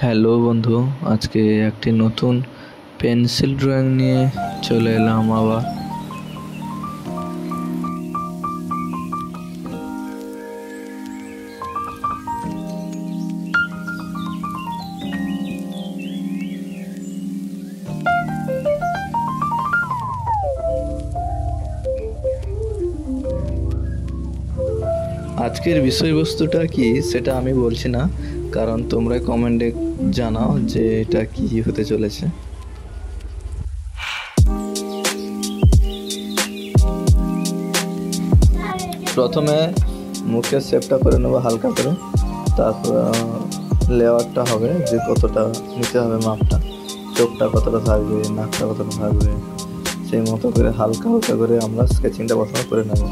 Hello বন্ধু, আজকে একটি নতুন পেন্সিল ড্রয়িং নিয়ে চলে এলাম আবার। আজকের বিষয়বস্তুটা কি সেটা আমি বলছি না, কারণ তোমরা কমেন্টে জানাও যে এটা কি হতে চলেছে। প্রথমে মুখের শেপটা করে নেবো হালকা করে, তারপর লেয়ারটা হবে যে কতটা নিতে হবে মাপটা, চোখটা কতটা থাকবে, নাকটা কতটা থাকবে, সেই মতো করে হালকা হালকা করে আমরা স্কেচিংটা প্রথমে করে নেব।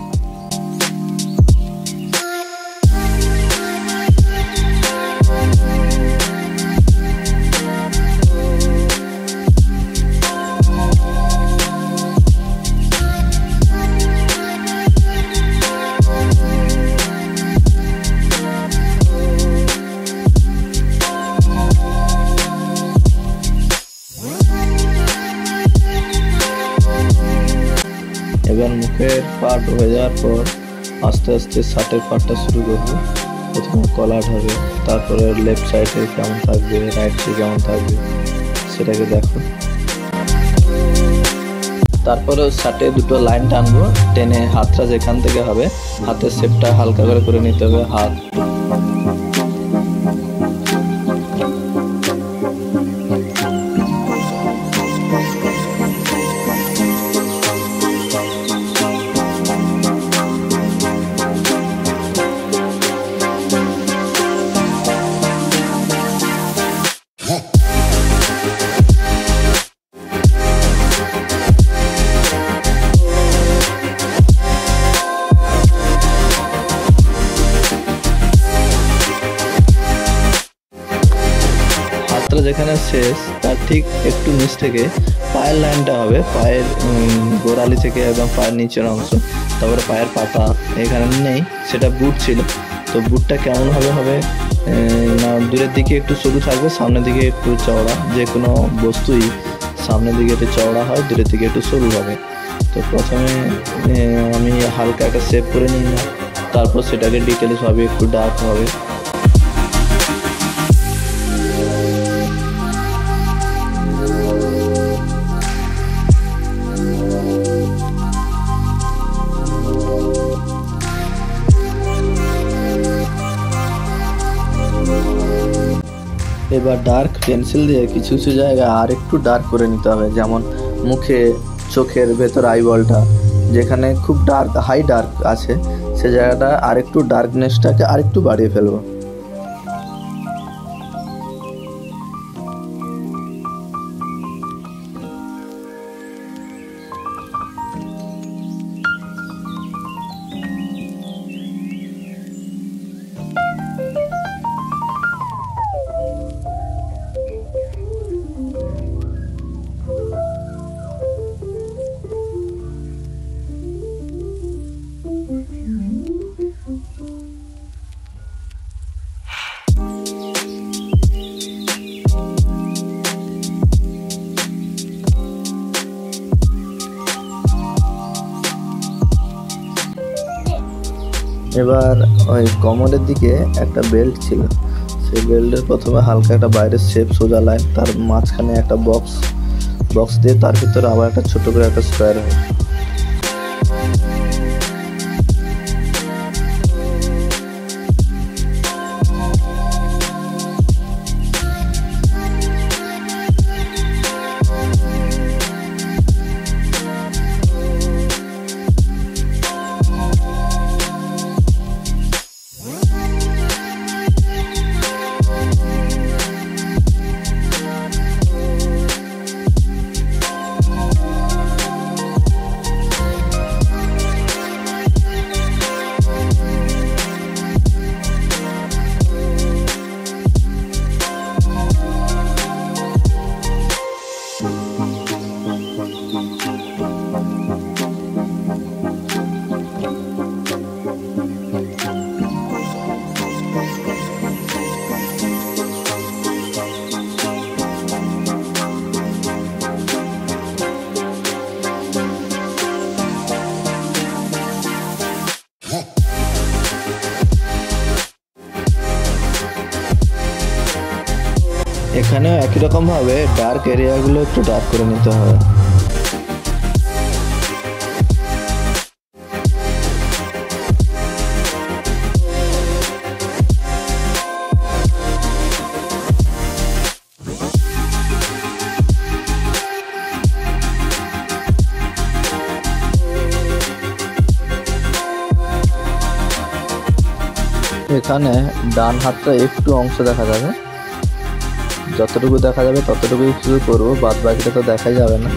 এবার মুখের পার্ট হয়ে যাওয়ার পর আস্তে আস্তে শার্টের পার্টটা শুরু করবো। প্রথমে কলার হবে, তারপরে লেফট সাইডে কেমন থাকবে, রাইট সাইডে কেমন থাকবে সেটাকে দেখো। তারপরে শার্টে দুটো লাইন টানবো, টেনে হাতটা যেখান থেকে হবে হাতের শেপটা হালকা করে নিতে হবে। হাত যেখানে শেষ তার ঠিক একটু নিচ থেকে পায়ের লাইনটা হবে, পায়ের গোড়ালি থেকে একদম পায়ের নিচের অংশ, তারপরে পায়ের পাতা এখানে নেই, সেটা বুট ছিল। তো বুটটা কেমন হবে না দূরের দিকে একটু সরু থাকবে, সামনের দিকে একটু চওড়া। যে কোনো বস্তুই সামনের দিকে একটু চওড়া হয়, দূরের দিকে একটু সরু হবে। তো প্রথমে আমি হালকা একটা শেপ করে নিই, তারপর সেটাকে ডিটেলস হবে, একটু ডার্ক হবে। এবার ডার্ক পেন্সিল দিয়ে কিছু কিছু জায়গা আর একটু ডার্ক করে নিতে হবে, যেমন মুখে, চোখের ভেতর আইবলটা যেখানে খুব ডার্ক, হাই ডার্ক আছে, সে জায়গাটা আর একটু ডার্কনেসটাকে আর একটু বাড়িয়ে ফেলবো। এবার ওই কোমরের দিকে একটা বেল্ট ছিল, সেই বেল্টের প্রথমে হালকা একটা বাইরের শেপ সোজা লাইন, তার মাঝখানে একটা বক্স দিয়ে তার ভিতরে আবার একটা ছোট করে একটা স্কোয়ার হয়। এখানেও একই রকম ভাবে ডার্ক এরিয়াগুলো একটু ডার্ক করে নিতে হবে। এখানে ডান হাতটা একটু অংশ দেখা যাবে, যতটুকু দেখা যাবে ততটুকুই শুরু করবো, বাদ বাকিটা তো দেখা যাবে না।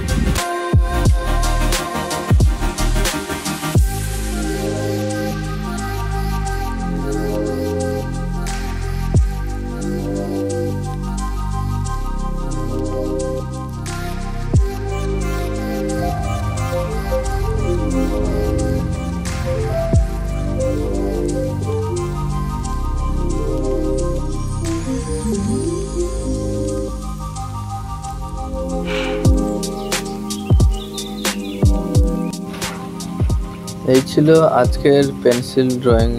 এই ছিল আজকের পেন্সিল ড্রয়িং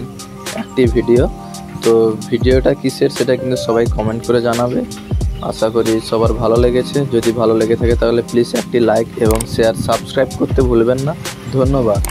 একটি ভিডিও। তো ভিডিওটা কিসের সেটা কিন্তু সবাই কমেন্ট করে জানাবে। আশা করি সবার ভালো লেগেছে। যদি ভালো লেগে থাকে তাহলে প্লিজ একটি লাইক এবং শেয়ার, সাবস্ক্রাইব করতে ভুলবেন না। ধন্যবাদ।